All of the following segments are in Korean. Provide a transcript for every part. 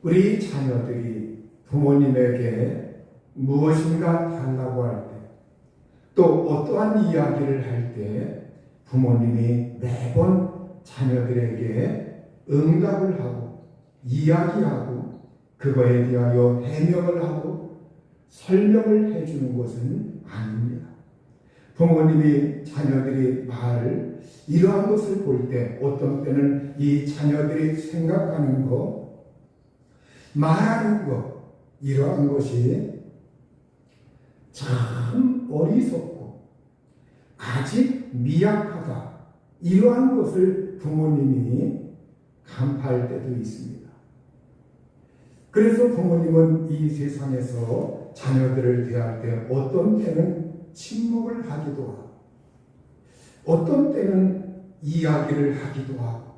우리 자녀들이 부모님에게 무엇인가 달라고 할 때, 또 어떠한 이야기를 할 때 부모님이 매번 자녀들에게 응답을 하고 이야기하고 그거에 대하여 해명을 하고 설명을 해주는 것은 아닙니다. 부모님이 자녀들이 말을 이러한 것을 볼 때 어떤 때는 이 자녀들이 생각하는 것, 말하는 것, 이러한 것이 참 어리석고 아직 미약하다, 이러한 것을 부모님이 간파할 때도 있습니다. 그래서 부모님은 이 세상에서 자녀들을 대할 때 어떤 때는 침묵을 하기도 하고 어떤 때는 이야기를 하기도 하고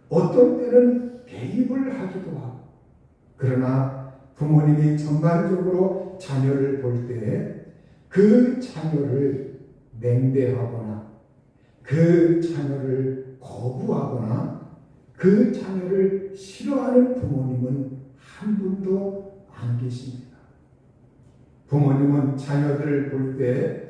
어떤 때는 개입을 하기도 하고, 그러나 부모님이 전반적으로 자녀를 볼 때 그 자녀를 냉대하거나 그 자녀를 거부하거나 그 자녀를 싫어하는 부모님은 한 분도 안 계십니다. 부모님은 자녀들을 볼 때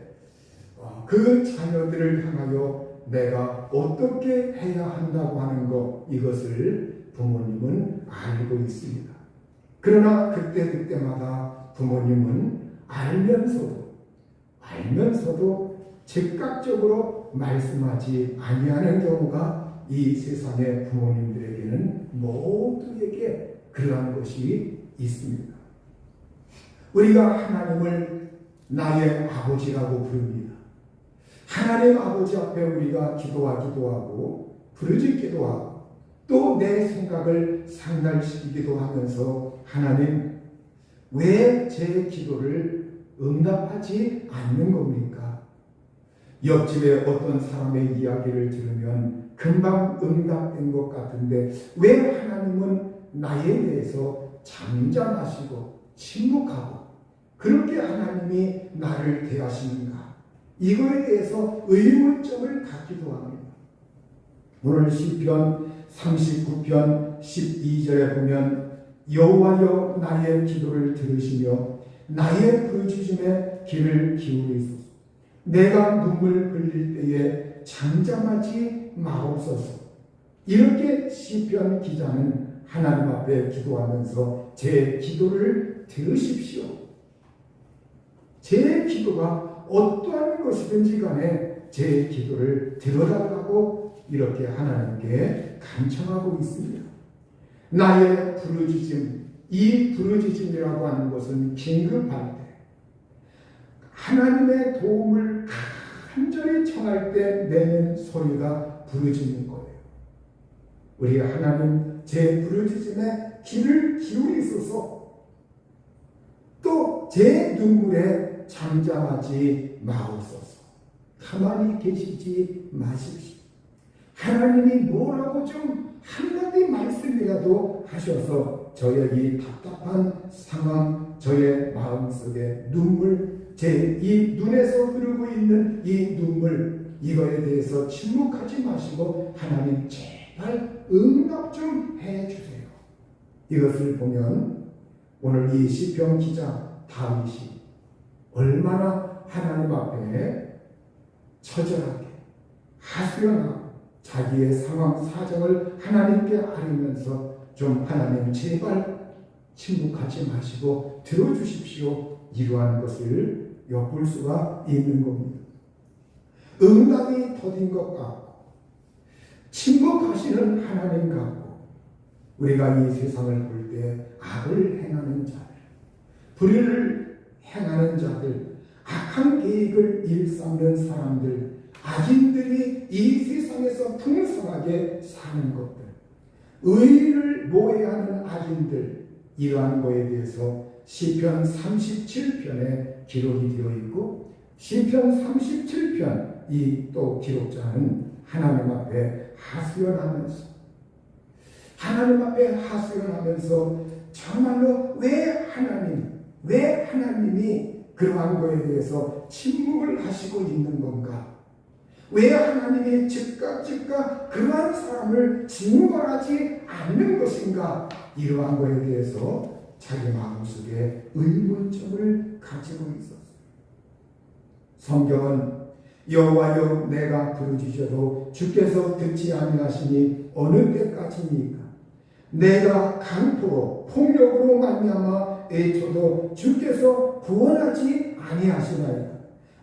그 자녀들을 향하여 내가 어떻게 해야 한다고 하는 것, 이것을 부모님은 알고 있습니다. 그러나 그때마다 부모님은 알면서도 즉각적으로 말씀하지 아니하는 경우가 이 세상의 부모님들에게는 모두에게 그러한 것이 있습니다. 우리가 하나님을 나의 아버지라고 부릅니다. 하나님 아버지 앞에 우리가 기도하기도 하고 부르짖기도 하고 또 내 생각을 상달시키기도 하면서 하나님, 왜 제 기도를 응답하지 않는 겁니까? 옆집에 어떤 사람의 이야기를 들으면 금방 응답된 것 같은데 왜 하나님은 나에 대해서 잠잠하시고 침묵하고 그렇게 하나님이 나를 대하시는가? 이거에 대해서 의문점을 갖기도 합니다. 오늘 시편 39편 12절에 보면 여호와여 나의 기도를 들으시며 나의 부르짖음에 귀를 기울이소서. 내가 눈물 흘릴 때에 잠잠하지 마옵소서. 이렇게 시편 기자는 하나님 앞에 기도하면서 제 기도를 들으십시오. 제 기도가 어떠한 것이든지 간에 제 기도를 들어달라고 이렇게 하나님께 간청하고 있습니다. 나의 부르짖음, 이 부르짖음이라고 하는 것은 긴급할 때 하나님의 도움을 간절히 청할 때 내는 소리가 부르짖는 거예요. 우리 하나님, 제 부르짖음에 귀를 기울이소서. 또 제 눈물에 잠잠하지 마옵소서. 가만히 계시지 마십시오. 하나님이 뭐라고 좀 한마디 말씀이라도 하셔서 저의 이 답답한 상황, 저의 마음속에 눈물, 제 이 눈에서 흐르고 있는 이 눈물, 이거에 대해서 침묵하지 마시고 하나님 제발 응답 좀 해주세요. 이것을 보면 오늘 이 시편 기자 다윗이 얼마나 하나님 앞에 처절하게 하소연하고 자기의 상황 사정을 하나님께 아뢰면서 좀 하나님 제발 침묵하지 마시고 들어주십시오, 이러한 것을 엿볼 수가 있는 겁니다. 응답이 더딘 것 같고 침묵하시는 하나님 같고 우리가 이 세상을 볼 때 악을 행하는 자들, 불의를 행하는 자들, 악한 계획을 일삼는 사람들, 악인들이 이 세상에서 풍성하게 사는 것들, 의를 모해하는 악인들, 이러한 것에 대해서 시편 37편에 기록이 되어 있고 시편 37편 이 또 기록자는 하나님 앞에 하소연하면서 정말로 왜 하나님이 그러한 것에 대해서 침묵을 하시고 있는 건가? 왜 하나님이 즉각 그러한 사람을 징벌하지 않는 것인가? 이러한 것에 대해서 자기 마음속에 의문점을 가지고 있었어요. 성경은 여호와여 내가 부르짖어도 주께서 듣지 아니하시니 어느 때까지입니까? 내가 강포로 폭력으로 말미암아 애쳐도 주께서 구원하지 아니하시나이까?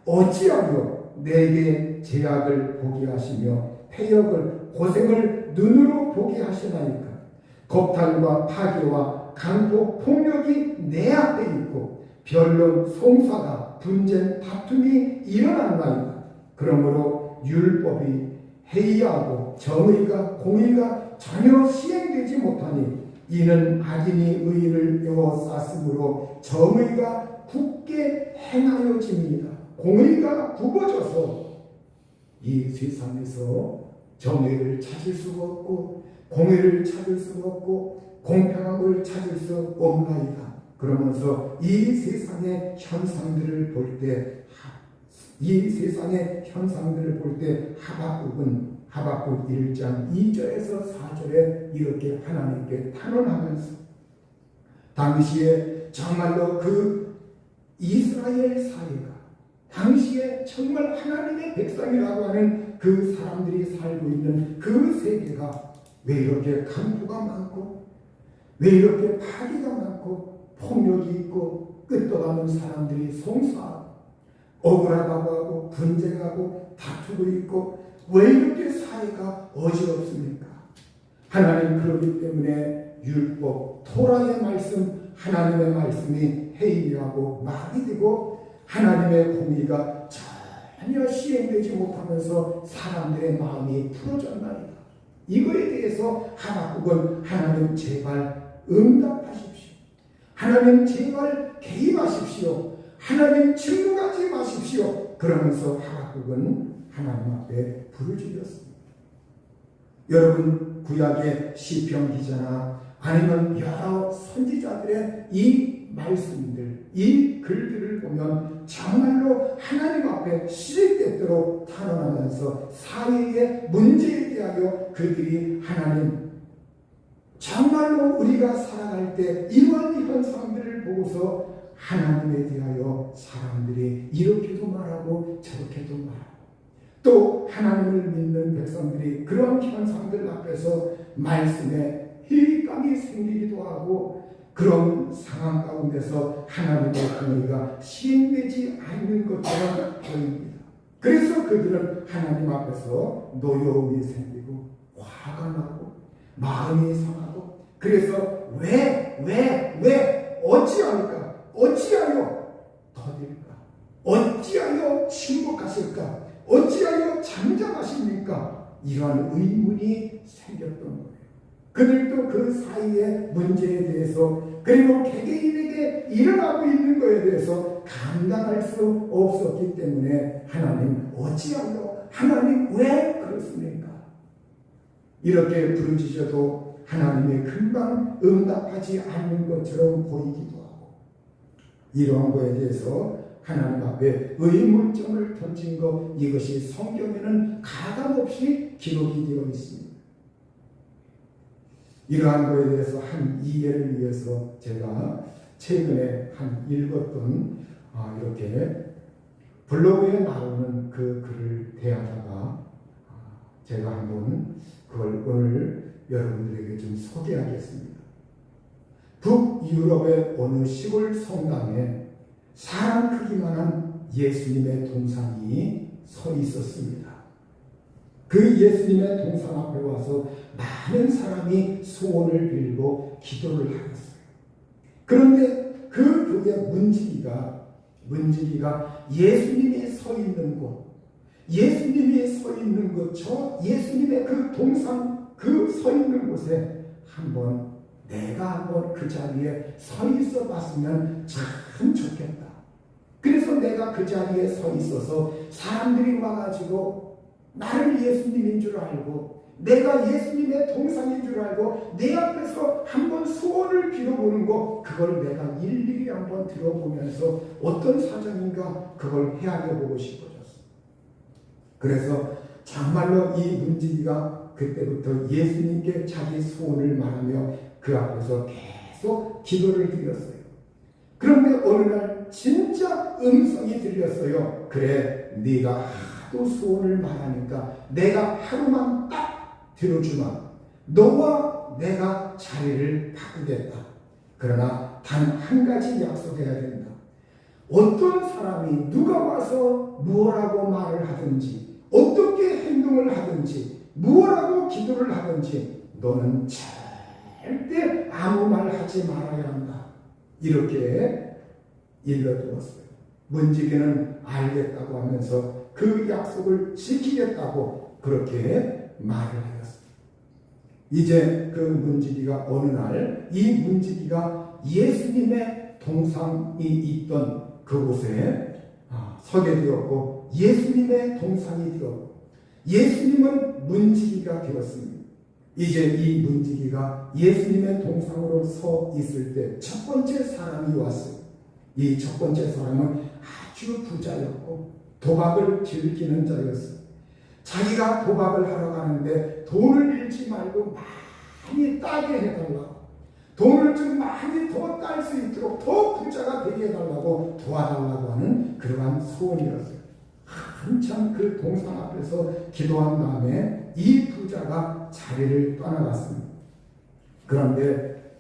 어찌하여 내게 죄악을 보게 하시며 패역을 고생을 눈으로 보게 하시나이까? 겁탈과 파괴와 강포 폭력이 내 앞에 있고 변론 송사가 분쟁 다툼이 일어났나이다. 그러므로 율법이 해이하고 정의가 공의가 전혀 시행되지 못하니 이는 악인이 의인을 에워쌌으므로 정의가 굳게 행하여집니다. 공의가 굽어져서 이 세상에서 정의를 찾을 수가 없고 공의를 찾을 수가 없고 공평함을 찾을 수 없나이다. 그러면서 이 세상의 현상들을 볼 때 하박국 1장 2절에서 4절에 이렇게 하나님께 탄원하면서 당시에 정말로 그 이스라엘 사회가 당시에 정말 하나님의 백성이라고 하는 그 사람들이 살고 있는 그 세계가 왜 이렇게 강포가 많고 왜 이렇게 파괴가 많고 폭력이 있고 끝도 없는 사람들이 송사하고 억울하다고 하고 분쟁하고 다투고 있고 왜 이렇게 사회가 어지럽습니까? 하나님 그러기 때문에 율법 토라의 말씀 하나님의 말씀이 해이하고 말이 되고 하나님의 공의가 전혀 시행되지 못하면서 사람들의 마음이 풀어졌나이다. 이거에 대해서 하박국은 하나님 제발 응답하십시오. 하나님 제발 개입하십시오. 하나님 침묵하지 마십시오. 그러면서 하박국은 하나님 앞에 부르짖었습니다. 여러분 구약의 시편 기자나 아니면 여러 선지자들의 이 말씀들, 이 글들을 보면 정말로 하나님 앞에 시들때도록 탄원하면서 사회의 문제에 대하여 그들이 하나님 정말로 우리가 살아갈 때 이러한 현상들을 보고서 하나님에 대하여 사람들이 이렇게도 말하고 저렇게도 말하고 또 하나님을 믿는 백성들이 그런 현상들 앞에서 말씀에 회의감이 생기기도 하고 그런 상황 가운데서 하나님의 공의가 시행되지 않는 것처럼 보입니다. 그래서 그들은 하나님 앞에서 노여움이 생기고 화가 나고 마음이 상하고 그래서 왜 어찌하여 더딜까? 어찌하여 침묵하실까? 어찌하여 잠잠하십니까? 이러한 의문이 생겼던 거예요. 그들도 그 사이의 문제에 대해서 그리고 개개인에게 일어나고 있는 것에 대해서 감당할 수 없었기 때문에 하나님 어찌하여 하나님 왜 그렇습니까? 이렇게 부르짖어도 하나님의 금방 응답하지 않는 것처럼 보이기도 하고 이러한 것에 대해서 하나님 앞에 의문점을 던진 것 이것이 성경에는 가감없이 기록이 되어 있습니다. 이러한 것에 대해서 한 이해를 위해서 제가 최근에 한 읽었던 이렇게 블로그에 나오는 그 글을 대하다가 제가 한번 그걸 오늘 여러분들에게 좀 소개하겠습니다. 북유럽의 어느 시골 성당에 사람 크기만한 예수님의 동상이 서 있었습니다. 그 예수님의 동상 앞에 와서 많은 사람이 소원을 빌고 기도를 하였어요. 그런데 그 교회 문지기가 예수님이 서 있는 곳, 저 예수님의 그 동상 그 서 있는 곳에 내가 한번 그 자리에 서 있어 봤으면 참 좋겠다. 그래서 내가 그 자리에 서 있어서 사람들이 와가지고 나를 예수님인 줄 알고 내가 예수님의 동상인 줄 알고 내 앞에서 한번 소원을 빌어보는 거 그걸 내가 일일이 한번 들어보면서 어떤 사정인가 그걸 헤아려 보고 싶어졌어. 그래서 정말로 이 문지기가 그때부터 예수님께 자기 소원을 말하며 그 앞에서 계속 기도를 드렸어요. 그런데 어느 날 진짜 음성이 들렸어요. 그래, 네가 하도 소원을 말하니까 내가 하루만 딱 들어주마. 너와 내가 자리를 바꾸겠다. 그러나 단 한 가지 약속해야 된다. 어떤 사람이 누가 와서 무엇라고 말을 하든지, 어떻게 행동을 하든지, 무엇라고 기도를 하든지 너는 절대 아무 말 하지 말아야 한다. 이렇게 일러두었어요. 문지기는 알겠다고 하면서 그 약속을 지키겠다고 그렇게 말을 하였어요. 이제 그 문지기가 어느 날 이 문지기가 예수님의 동상이 있던 그곳에 서게 되었고 예수님의 동상이 되었고 예수님은 문지기가 되었습니다. 이제 이 문지기가 예수님의 동상으로 서 있을 때 첫 번째 사람이 왔어요. 이 첫 번째 사람은 아주 부자였고 도박을 즐기는 자였어요. 자기가 도박을 하러 가는데 돈을 잃지 말고 많이 따게 해달라고, 돈을 좀 많이 더 딸 수 있도록 더 부자가 되게 해달라고 도와달라고 하는 그러한 소원이었어요. 한참 그 동상 앞에서 기도한 다음에 이 부자가 자리를 떠나갔습니다. 그런데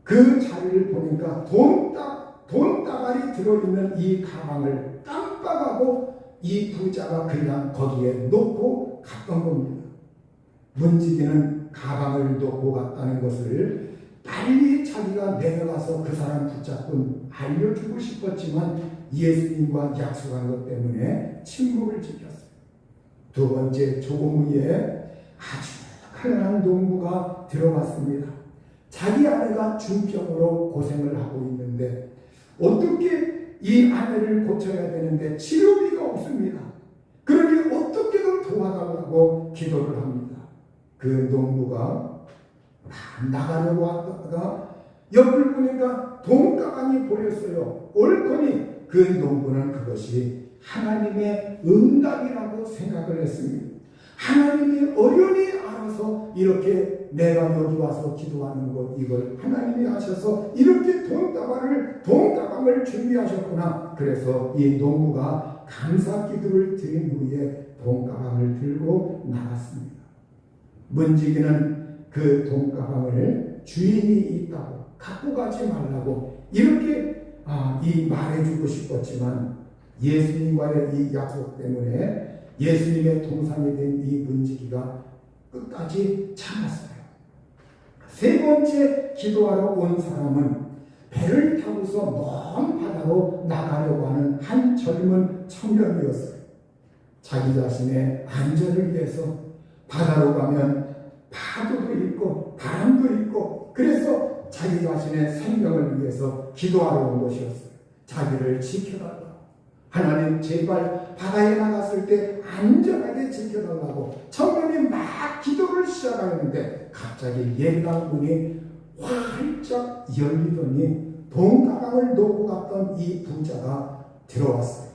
그 자리를 보니까 돈다발이 들어있는 이 가방을 깜빡하고 이 부자가 그냥 거기에 놓고 갔던 겁니다. 문지기는 가방을 놓고 갔다는 것을 빨리 자기가 내려가서 그 사람 붙잡고 알려주고 싶었지만 예수님과 약속한 것 때문에 침묵을 지켰어요. 두 번째, 조금 후에 아주 가난한 농부가 들어왔습니다. 자기 아내가 중병으로 고생을 하고 있는데 어떻게 이 아내를 고쳐야 되는데 치료비가 없습니다. 그러니 어떻게든 도와달라고 기도를 합니다. 그 농부가 나가려고 하다가 옆을 보니까 돈가방이 보였어요. 옳거니 그 농부는 그것이 하나님의 응답이라고 생각을 했습니다. 하나님이 어련히 알아서 이렇게 내가 여기 와서 기도하는 것, 이걸 하나님이 하셔서 이렇게 돈가방을 준비하셨구나. 그래서 이 농부가 감사 기도를 드린 후에 돈가방을 들고 나갔습니다. 문지기는 그 돈가방을 주인이 있다고 갖고 가지 말라고 이렇게 말해주고 싶었지만 예수님과의 이 약속 때문에 예수님의 동상이 된 이 문지기가 끝까지 참았어요. 세 번째 기도하러 온 사람은 배를 타고서 먼 바다로 나가려고 하는 한 젊은 청년이었어요. 자기 자신의 안전을 위해서 바다로 가면 파도도 있고 바람도 있고 그래서 자기 자신의 생명을 위해서 기도하러 온 것이었어요. 자기를 지켜달라고. 하나님 제발 바다에 나갔을 때 안전하게 지켜달라고 청년이 막 기도를 시작하는데 갑자기 예배당 문이 활짝 열리더니 돈가방을 놓고 갔던 이 부자가 들어왔어요.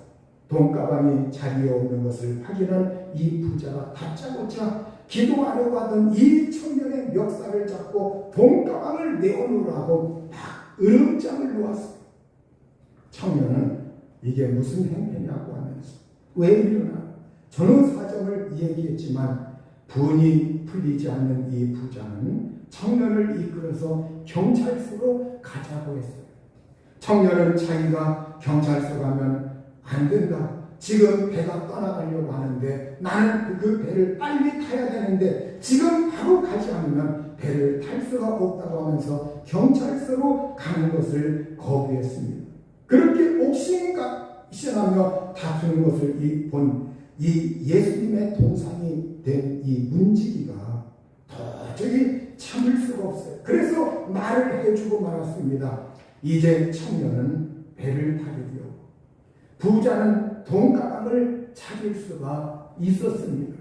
돈가방이 자리에 없는 것을 확인한 이 부자가 다짜고짜 기도하려고 하던 이 청년의 멱살을 잡고 돈가방을 내어놓으라고 막 으름장을 놓았어요. 청년은 이게 무슨 행패냐고 하면서 왜 이러나 저는 사정을 얘기했지만 분이 풀리지 않는 이 부자는 청년을 이끌어서 경찰서로 가자고 했어요. 청년은 자기가 경찰서 가면 안 된다. 지금 배가 떠나가려고 하는데 나는 그 배를 빨리 타야 되는데 지금 바로 가지 않으면 배를 탈 수가 없다고 하면서 경찰서로 가는 것을 거부했습니다. 그렇게 옥신각신하며 다투는 것을 본 이 예수님의 동상이 된 이 문지기가 도저히 참을 수가 없어요. 그래서 말을 해주고 말았습니다. 이제 청년은 배를 타게 되었고 부자는 돈가방을 찾을 수가 있었습니다.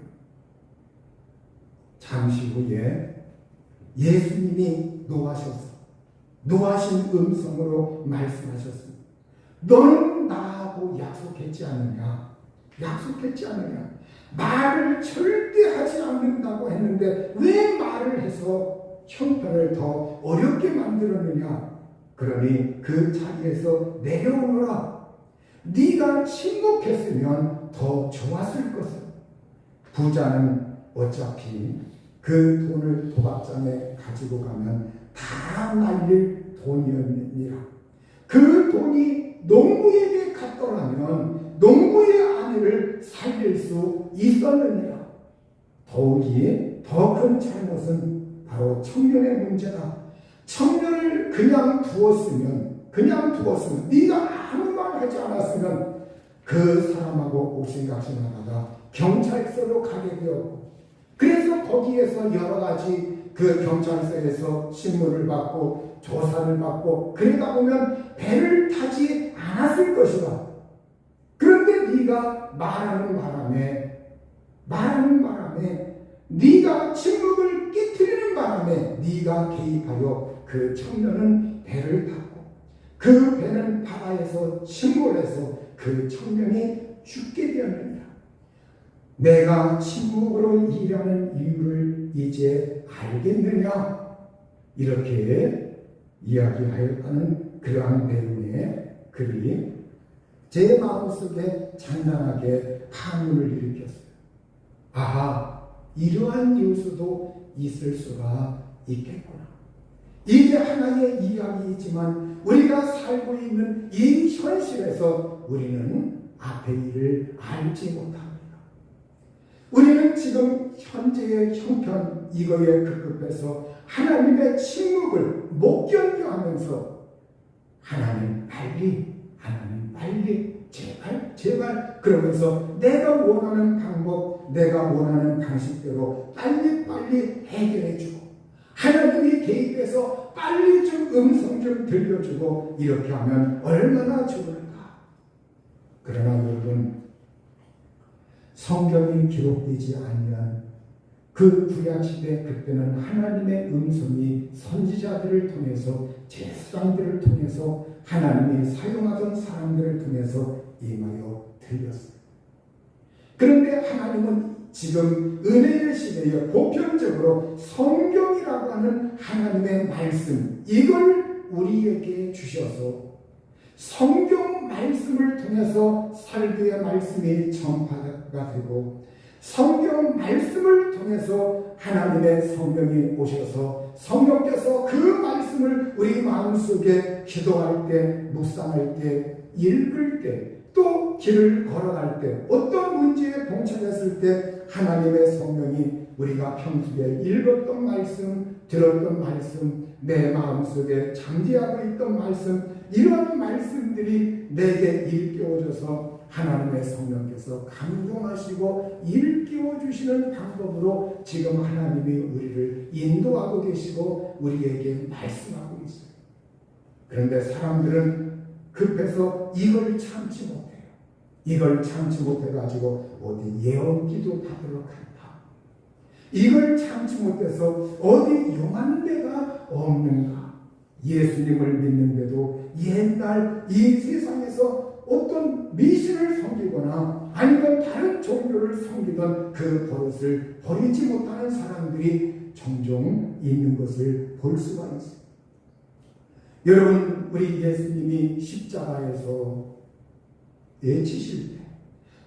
잠시 후에 예수님이 노하신 음성으로 말씀하셨습니다. 너는 나하고 약속했지 않느냐? 약속했지 않느냐. 말을 절대 하지 않는다고 했는데 왜 말을 해서 형편을 더 어렵게 만들었느냐. 그러니 그 자리에서 내려오너라. 네가 침묵했으면 더 좋았을 것을. 부자는 어차피 그 돈을 도박장에 가지고 가면 다 날릴 돈이었느니라. 그 돈이 농부에게 갔더라면 농부의 아내를 살릴 수 있었느니라. 더욱이 더 큰 잘못은 바로 청년의 문제다. 청년을 그냥 두었으면 네가 아무 말 하지 않았으면 그 사람하고 옥신각신하다가 경찰서로 가게 되었고, 그래서 거기에서 여러 가지 그 경찰서에서 신문을 받고 조사를 받고 그러다 보면 배를 타지 않았을 것이다. 그런데 네가 말하는 바람에 네가 침묵을 깨트리는 바람에 네가 개입하여 그 청년은 배를 탔고 그 배는 바다에서 침몰해서 그 청년이 죽게 되었느니라. 내가 침묵으로 일하는 이유를 이제 알겠느냐. 이렇게 이야기하였다는 그러한 내용의 글이 제 마음속에 잔잔하게 파문을 일으켰어요. 아하, 이러한 요소도 있을 수가 있겠구나. 이게 하나의 이야기이지만 우리가 살고 있는 이 현실에서 우리는 앞의 일을 알지 못합니다. 우리는 지금 현재의 형편 이거에 급급해서 하나님의 침묵을 못 견뎌하면서 하나님 빨리 제발 그러면서 내가 원하는 방법, 내가 원하는 방식대로 빨리 해결해주고 하나님이 개입해서 빨리 좀 음성 좀 들려주고 이렇게 하면 얼마나 좋을까. 그러나 여러분, 성경이 기록되지 아니한 그 구약시대 그때는 하나님의 음성이 선지자들을 통해서 제사장들을 통해서 하나님이 사용하던 사람들을 통해서 임하여 들렸어요. 그런데 하나님은 지금 은혜의 시대에 보편적으로 성경이라고 하는 하나님의 말씀, 이걸 우리에게 주셔서 성경 말씀을 통해서 설교의 말씀이 전파가 되고 성경 말씀을 통해서 하나님의 성령이 오셔서 성령께서 그 말씀을 우리 마음속에 기도할 때, 묵상할 때, 읽을 때, 또 길을 걸어갈 때, 어떤 문제에 봉착했을 때 하나님의 성령이 우리가 평소에 읽었던 말씀, 들었던 말씀, 내 마음속에 잠재하고 있던 말씀, 이런 말씀들이 내게 일깨워져서 하나님의 성령께서 감동하시고 일깨워 주시는 방법으로 지금 하나님이 우리를 인도하고 계시고 우리에게 말씀하고 있어요. 그런데 사람들은 급해서 이걸 참지 못해요. 이걸 참지 못해가지고 어디 예언기도 받으러 간다. 이걸 참지 못해서 어디 용한 데가 없는가. 예수님을 믿는데도 옛날 이 세상에서 어떤 미신을 섬기거나 아니면 다른 종교를 섬기던 그 버릇을 버리지 못하는 사람들이 종종 있는 것을 볼 수가 있어요. 여러분, 우리 예수님이 십자가에서 외치실 때,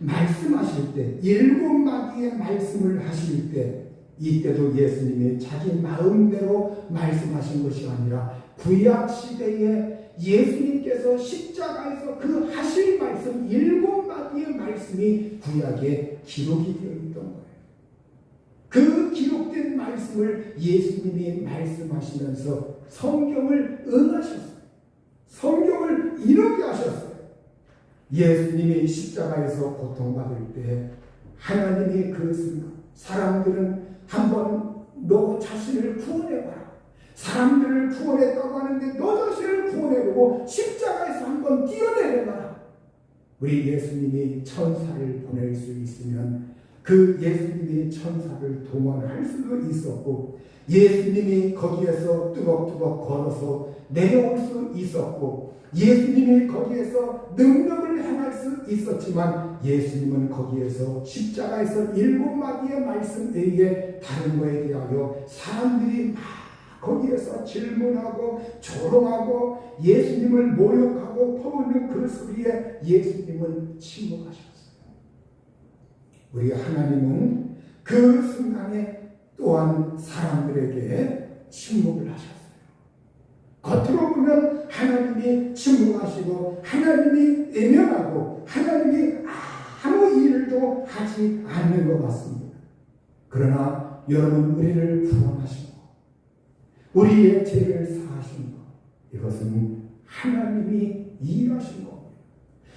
말씀하실 때, 7마디의 말씀을 하실 때, 이때도 예수님이 자기 마음대로 말씀하신 것이 아니라 구약 시대에 예수님께서 십자가에서 그 하실 말씀 7마디의 말씀이 구약에 기록이 되어 있던 거예요. 그 기록된 말씀을 예수님이 말씀하시면서 성경을 응하셨어요. 성경을 이루게 하셨어요. 예수님이 십자가에서 고통받을 때 하나님이 그 순간 사람들은 한번 너 자신을 구원해봐라. 사람들을 구원했다고 하는데 너 자신을 구원해보고 십자가에서 한번 뛰어내려봐라. 우리 예수님이 천사를 보낼 수 있으면 그 예수님이 천사를 동원할 수도 있었고 예수님이 거기에서 뚜벅뚜벅 걸어서 내려올 수 있었고, 예수님이 거기에서 능력을 행할 수 있었지만, 예수님은 거기에서 십자가에서 7마디의 말씀에 의해 다른 거에 대하여 사람들이 막 거기에서 질문하고 조롱하고 예수님을 모욕하고 퍼붓는 그 소리에 예수님은 침묵하셨어요. 우리 하나님은 그 순간에 또한 사람들에게 침묵을 하셨어요. 겉으로 보면 하나님이 침묵하시고 하나님이 외면하고 하나님이 아무 일도 하지 않는 것 같습니다. 그러나 여러분, 우리를 구원하시고 우리의 죄를 사하신 것, 이것은 하나님이 일하신 겁니다.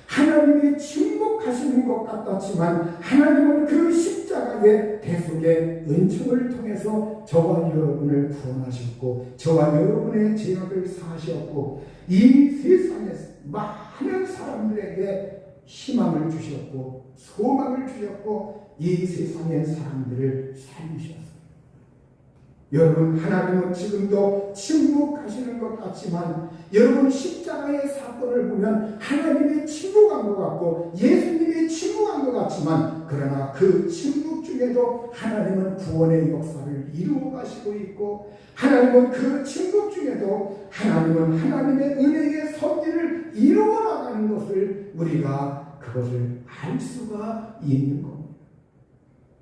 하나님이 침묵하시는 것 같았지만 하나님은 그 십자가의 대속의 은총을 통해서 저와 여러분을 구원하셨고 저와 여러분의 죄악을 사하셨고 이 세상에서 많은 사람들에게 희망을 주셨고 소망을 주셨고 이 세상의 사람들을 살리셨어요. 여러분, 하나님은 지금도 침묵하시는 것 같지만 여러분, 십자가의 사건을 보면 하나님이 침묵한 것 같고 예수님이 침묵한 것 같지만, 그러나 그 침묵 중에도 하나님은 구원의 역사를 이루어 가시고 있고, 하나님은 그 침묵 중에도 하나님은 하나님의 은혜의 섭리를 이루어 나가는 것을 우리가 그것을 알 수가 있는 겁니다.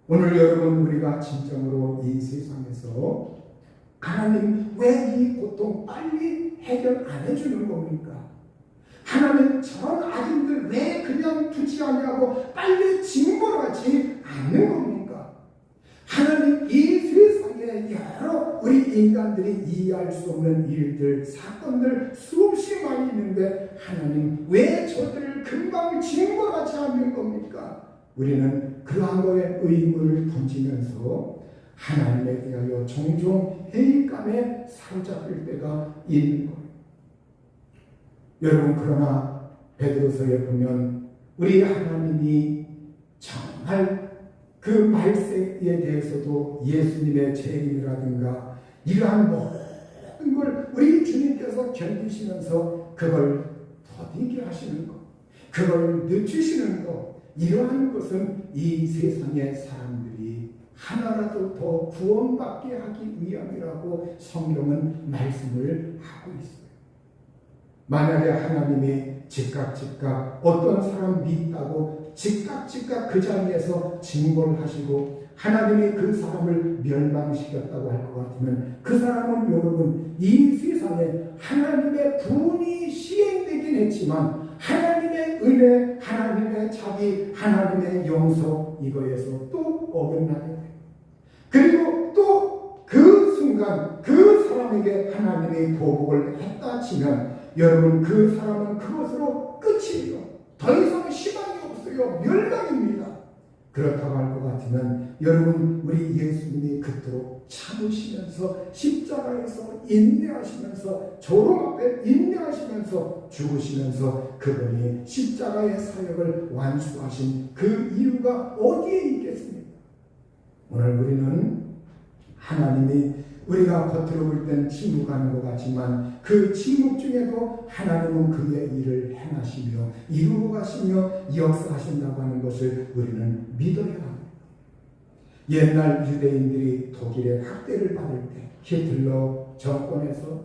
오늘 여러분, 우리가 진정으로 이 세상에서 하나님 왜 이 고통 빨리 해결 안 해주는 겁니까? 하나님 저런 아들들 왜 그냥 두지 않냐고 빨리 징벌하지 않는 겁니까? 하나님 이 세상에 여러 우리 인간들이 이해할 수 없는 일들, 사건들 수없이 많이 있는데 하나님 왜 저들을 금방 징벌하지 않는 겁니까? 우리는 그러한 거에 의문을 던지면서 하나님에 대하여 종종 회의감에 사로잡힐 때가 있는 거예요. 여러분, 그러나 베드로서에 보면 우리 하나님이 정말 그 말세에 대해서도 예수님의 재림이라든가 이러한 모든 걸 우리 주님께서 견디시면서 그걸 더디게 하시는 것, 그걸 늦추시는 것, 이러한 것은 이 세상의 사람들이 하나라도 더 구원받게 하기 위함이라고 성경은 말씀을 하고 있어요. 만약에 하나님이 즉각 어떤 사람 믿다고 즉각 그 자리에서 징벌하시고 하나님이 그 사람을 멸망시켰다고 할 것 같으면 그 사람은 여러분 이 세상에 하나님의 구원이 시행되긴 했지만 하나님의 은혜, 하나님의 자비, 하나님의 용서 이거에서 또 어긋나게 돼요. 그리고 또 그 순간 그 사람에게 하나님이 보복을 했다 치면 여러분 그 사람은 그것으로 끝이에요. 더 이상 희망이 없어요. 멸망입니다. 그렇다고 할 것 같으면 여러분 우리 예수님이 그토록 참으시면서 십자가에서 인내하시면서 조롱 앞에 인내하시면서 죽으시면서 그분이 십자가의 사역을 완수하신 그 이유가 어디에 있겠습니까? 오늘 우리는 하나님이 우리가 겉으로 볼 때는 침묵하는 것 같지만 그 침묵 중에도 하나님은 그의 일을 행하시며 이루어 가시며 역사하신다고 하는 것을 우리는 믿어야 합니다. 옛날 유대인들이 독일의 학대를 받을 때 히틀러 정권에서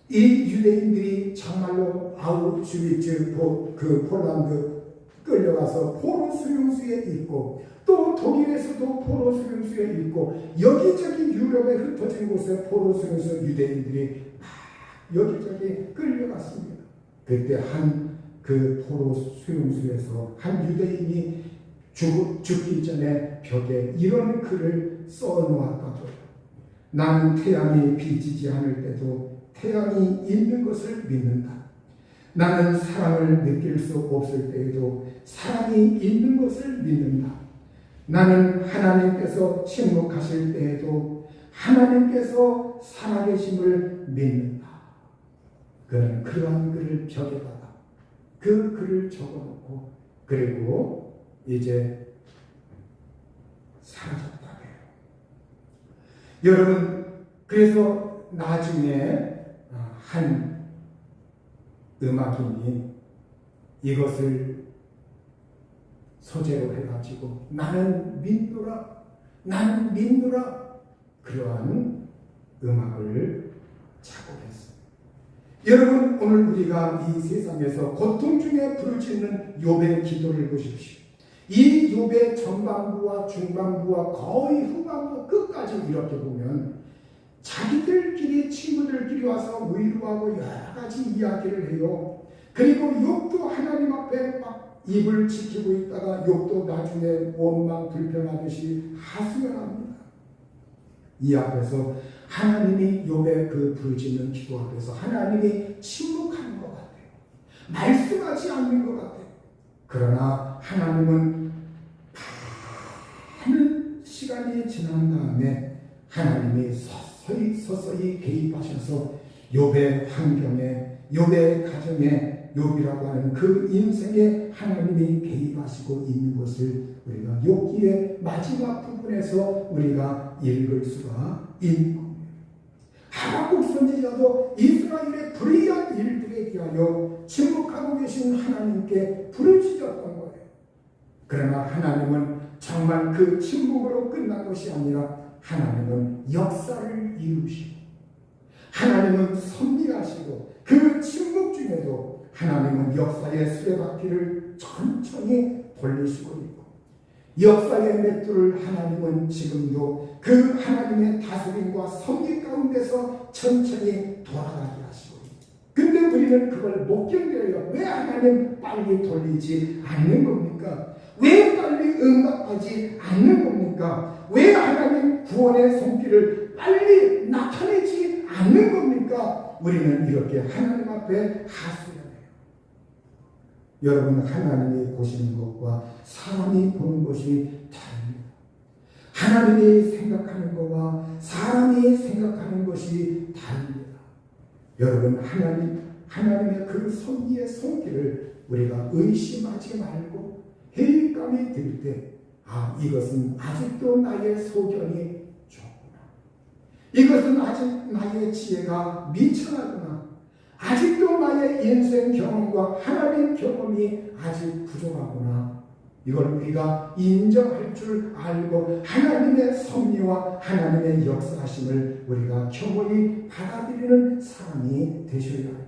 이 유대인들이 정말로 아우슈비츠 그 폴란드 끌려가서 포로 수용소에 있고 또 독일에서도 포로 수용소에 있고 여기저기 유럽에 흩어진 곳에 포로 수용소 유대인들이 여기저기 끌려갔습니다. 그때 한 그 포로 수용소에서 한 유대인이 죽기 전에 벽에 이런 글을 써놓았다고요. 나는 태양이 비치지 않을 때도 태양이 있는 것을 믿는다. 나는 사랑을 느낄 수 없을 때에도 사랑이 있는 것을 믿는다. 나는 하나님께서 침묵하실 때에도 하나님께서 살아계심을 믿는다. 그는 그러한 글을 벽에다가 그 글을 적어놓고 그리고 이제 사라졌다고 해요. 여러분, 그래서 나중에 한 음악인이 이것을 소재로 해가지고 나는 믿노라, 나는 믿노라, 그러한 음악을 작곡했어요. 여러분, 오늘 우리가 이 세상에서 고통 중에 부르짖는 욥의 기도를 보십시오. 이 욥의 전반부와 중반부와 거의 후반부 끝까지 이렇게 보면 자기들끼리 친구들끼리 와서 위로하고 여러 가지 이야기를 해요. 그리고 욥도 하나님 앞에 막 입을 지키고 있다가 욥도 나중에 원망 불평하듯이 하소연합니다. 이 앞에서 하나님이 욥의 그 부르짖는 기도 앞에서 하나님이 침묵하는 것 같아요. 말씀하지 않는 것 같아요. 그러나 하나님은 많은 시간이 지난 다음에 하나님이 서서히 개입하셔서 욥의 환경에, 욥의 가정에, 욥이라고 하는 그 인생에 하나님이 개입하시고 있는 것을 우리가 욥기의 마지막 부분에서 우리가 읽을 수가 있는 겁니다. 하박국 선지자도 이스라엘의 불의한 일들에 대하여 침묵하고 계신 하나님께 부르짖었던 거예요. 그러나 하나님은 정말 그 침묵으로 끝난 것이 아니라 하나님은 역사를 이루시고 하나님은 섭리하시고 그 침묵 중에도 하나님은 역사의 수레바퀴를 천천히 돌리시고 있고 역사의 맷돌을 하나님은 지금도 그 하나님의 다스림과 섭리 가운데서 천천히 돌아가게 하시고 있고, 근데 우리는 그걸 못 견뎌요. 왜 하나님 빨리 돌리지 않는 겁니까? 왜 빨리 응답하지 않는 겁니까? 왜 하나님 구원의 손길을 빨리 나타내지 않는 겁니까? 우리는 이렇게 하나님 앞에 하소연해요. 여러분, 하나님이 보시는 것과 사람이 보는 것이 다릅니다. 하나님이 생각하는 것과 사람이 생각하는 것이 다릅니다. 여러분, 하나님의 그 섭리의 손길을 우리가 의심하지 말고 회의감이 들 때, 이것은 아직도 나의 소견이 좋구나. 이것은 아직 나의 지혜가 미천하구나. 아직도 나의 인생 경험과 하나님 경험이 아직 부족하구나. 이걸 우리가 인정할 줄 알고 하나님의 섭리와 하나님의 역사하심을 우리가 겸허히 받아들이는 사람이 되셔야 해요.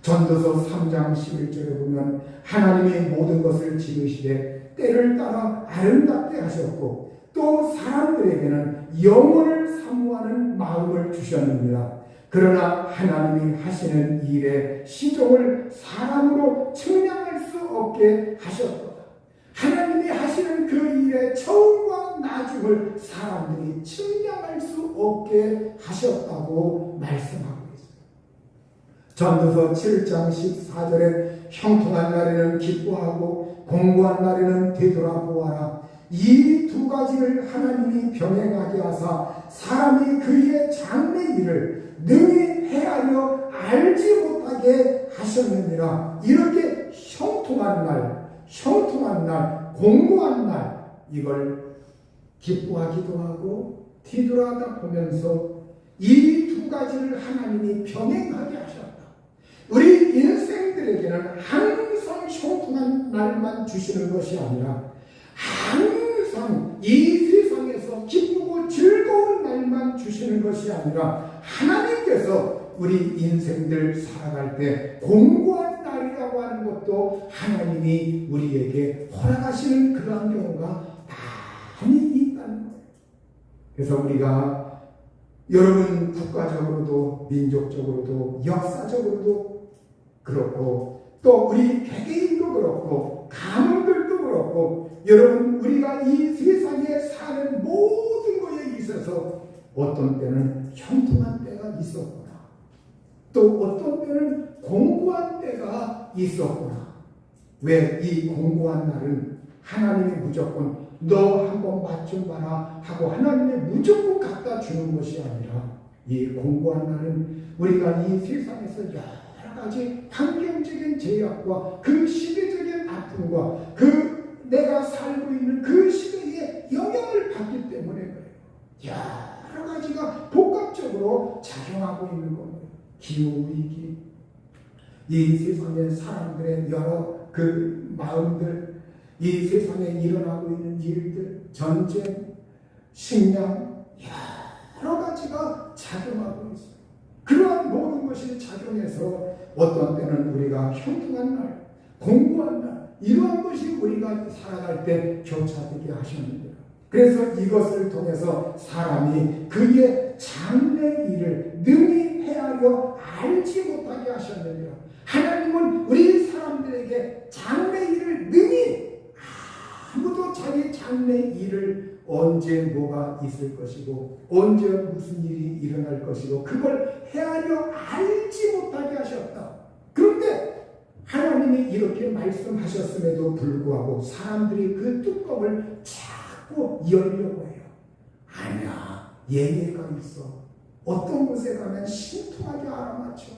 전도서 3장 11절에 보면 하나님이 모든 것을 지으시되 때를 따라 아름답게 하셨고 또 사람들에게는 영혼을 사모하는 마음을 주셨느니라. 그러나 하나님이 하시는 일의 시종을 사람으로 측량할 수 없게 하셨도다. 하나님이 하시는 그 일의 처음과 나중을 사람들이 측량할 수 없게 하셨다고 말씀하고 있어요. 전도서 7장 14절에 형통한 날에는 기뻐하고 공고한 날에는 되돌아보아라. 이 두 가지를 하나님이 병행하게 하사 사람이 그의 장래 일을 능히 헤아려 알지 못하게 하셨느니라. 이렇게 형통한 날, 공고한 날, 이걸 기뻐하기도 하고 뒤돌아다 보면서 이 두 가지를 하나님이 병행하게 하셨다. 우리 인생들에게는 항상 형통한 날만 주시는 것이 아니라 항상 이 세상에서 기쁘고 즐거운 날만 주시는 것이 아니라 하나님께서 우리 인생들 살아갈 때 공고한 날이라고 하는 것도 하나님이 우리에게 허락하시는 그런 경우가 많이 있다는 거예요. 그래서 우리가 여러분 국가적으로도 민족적으로도 역사적으로도 그렇고 또 우리 개개인도 그렇고 가문들도 그렇고 여러분 우리가 이 세상에 사는 모든 것에 있어서 어떤 때는 형통한 때가 있었구나. 또 어떤 때는 공고한 때가 있었구나. 왜 이 공고한 날은 하나님이 무조건 너 한번 맛 좀 봐라 하고 하나님이 무조건 갖다 주는 것이 아니라 이 공고한 날은 우리가 이 세상에서 여러 가지 환경적인 제약과 그 시대적인 아픔과 그 내가 살고 있는 그 시대에 영향을 받기 때문에 그래요. 여러 가지가 복합적으로 작용하고 있는 겁니다. 기후위기, 이 세상의 사람들의 여러 그 마음들, 이 세상에 일어나고 있는 일들, 전쟁, 식량, 여러 가지가 작용하고 있어요. 그러한 모든 것이 작용해서 어떤 때는 우리가 형통한 날, 공부한 날, 이러한 것이 우리가 살아갈 때 교차되게 하셨는데요. 그래서 이것을 통해서 사람이 그의 장래 일을 능히 헤아려 알지 못하게 하셨는데요. 하나님은 우리 사람들에게 장래 일을 능히, 아무도 자기 장래 일을 언제 뭐가 있을 것이고 언제 무슨 일이 일어날 것이고 그걸 헤아려 알지 못하게 하셨다. 그런데 하나님이 이렇게 말씀하셨음에도 불구하고 사람들이 그 뚜껑을 자꾸 열려고 해요. 아니야, 예외가 있어. 어떤 곳에 가면 신통하게 알아맞혀.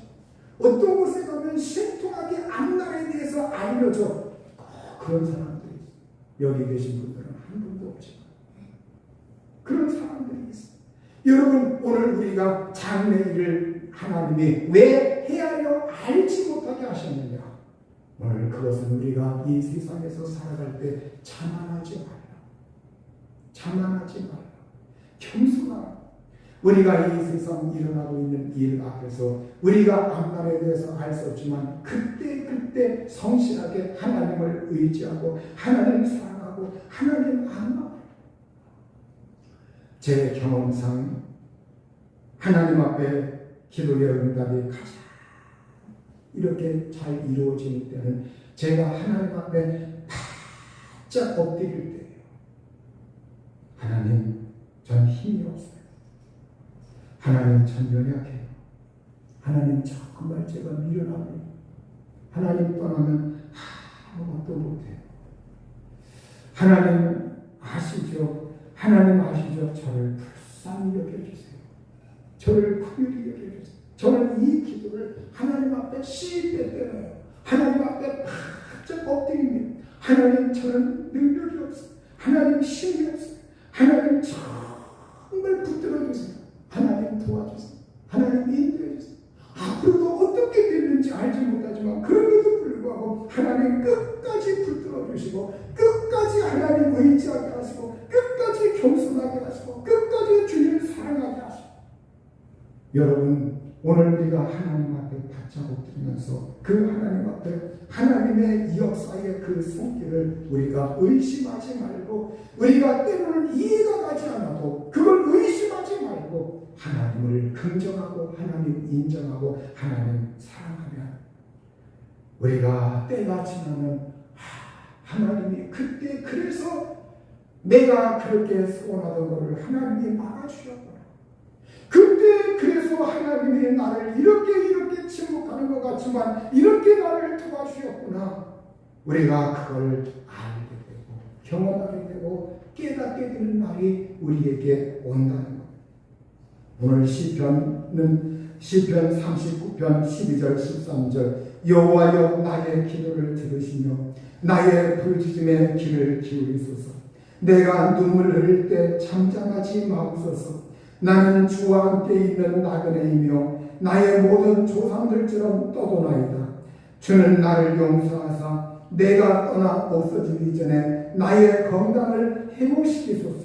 어떤 곳에 가면 신통하게 앞날에 대해서 알려줘. 그런 사람들이 있어요. 여기 계신 분들은 한 분도 없지만 그런 사람들이 있어요. 여러분, 오늘 우리가 장래일을 하나님이 왜 헤아려 알지 못하게 하셨느냐? 오늘 그것은 우리가 이 세상에서 살아갈 때 자만하지 말라. 자만하지 말라. 겸손하라. 우리가 이 세상 일어나고 있는 일 앞에서 우리가 앞날에 대해서 알 수 없지만 그때 성실하게 하나님을 의지하고 하나님을 사랑하고 하나님 안마. 제 경험상 하나님 앞에 기도의 응답이 가장 이렇게 잘 이루어지는 때는 제가 하나님 앞에 바짝 엎드릴 때예요. 하나님, 전 힘이 없어요. 하나님, 전 연약해요. 하나님, 정말 제가 미련하고 하나님 떠나면 아무것도 못해요. 하나님 아시죠? 하나님 아시죠? 저를 불쌍히 여겨주세요. 저를 긍휼히 여겨주세요. 저는 이 기도를 하나님 앞에 시때때려요. 하나님 앞에 바짝 엎드립니다. 하나님, 저는 능력이 없어요. 하나님, 힘이 없어요. 하나님, 정말 붙들어주세요. 하나님, 도와주세요. 하나님, 인도해주세요. 앞으로도 어떻게 되는지 알지 못하지만 그럼에도 불구하고 하나님 끝까지 붙들어주시고 끝까지 하나님 의지하게 하시고 끝까지 겸손하게 하시고 끝까지 주님을 사랑하게 하시고. 여러분, 오늘 우리가 하나님 앞에 바짝 엎드리면서 그 하나님 앞에 하나님의 역사의 그 손길을 우리가 의심하지 말고, 우리가 때로는 이해가 가지 않아도 그걸 의심하지 말고 하나님을 긍정하고 하나님 인정하고 하나님 사랑하면 우리가 때가 지나면 하나님이 그때 그래서 내가 그렇게 소원하던 것을 하나님이 막아주셨구나. 그때 그래서 하나님이 나를 이렇게 침묵하는 것 같지만 이렇게 나를 도와주셨구나. 우리가 그걸 알게 되고 경험하게 되고 깨닫게 되는 날이 우리에게 온다는 것. 오늘 시편은 시편 39편 12절 13절 여호와여 나의 기도를 들으시며 나의 부르짖음에 귀를 기울이소서. 내가 눈물 흘릴 때 잠잠하지 마옵소서. 나는 주와 함께 있는 나그네이며 나의 모든 조상들처럼 떠도나이다. 주는 나를 용서하사 내가 떠나 없어지기 전에 나의 건강을 회복시키소서.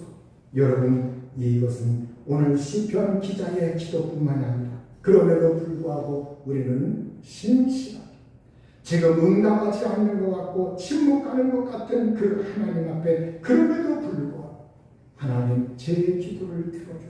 여러분, 이것은 오늘 시편 기자의 기도뿐만이 아니라 그럼에도 불구하고 우리는 신실하게 지금 응답하지 않는 것 같고 침묵하는 것 같은 그 하나님 앞에 그럼에도 불구하고 하나님, 제 기도를 들어주소서.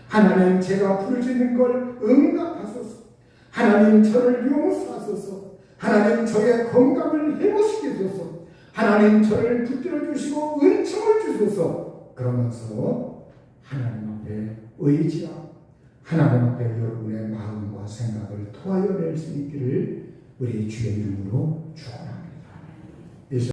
하나님, 제가 부르짖는 걸 응답하소서. 하나님, 저를 용서하소서. 하나님, 저의 건강을 회복시키소서. 하나님, 저를 붙들어 주시고 은총을 주소서. 그러면서 하나님 앞에 의지하고 하나님 앞에 여러분의 마음과 생각을 토하여 낼 수 있기를 우리 주의 이름으로 축원합니다.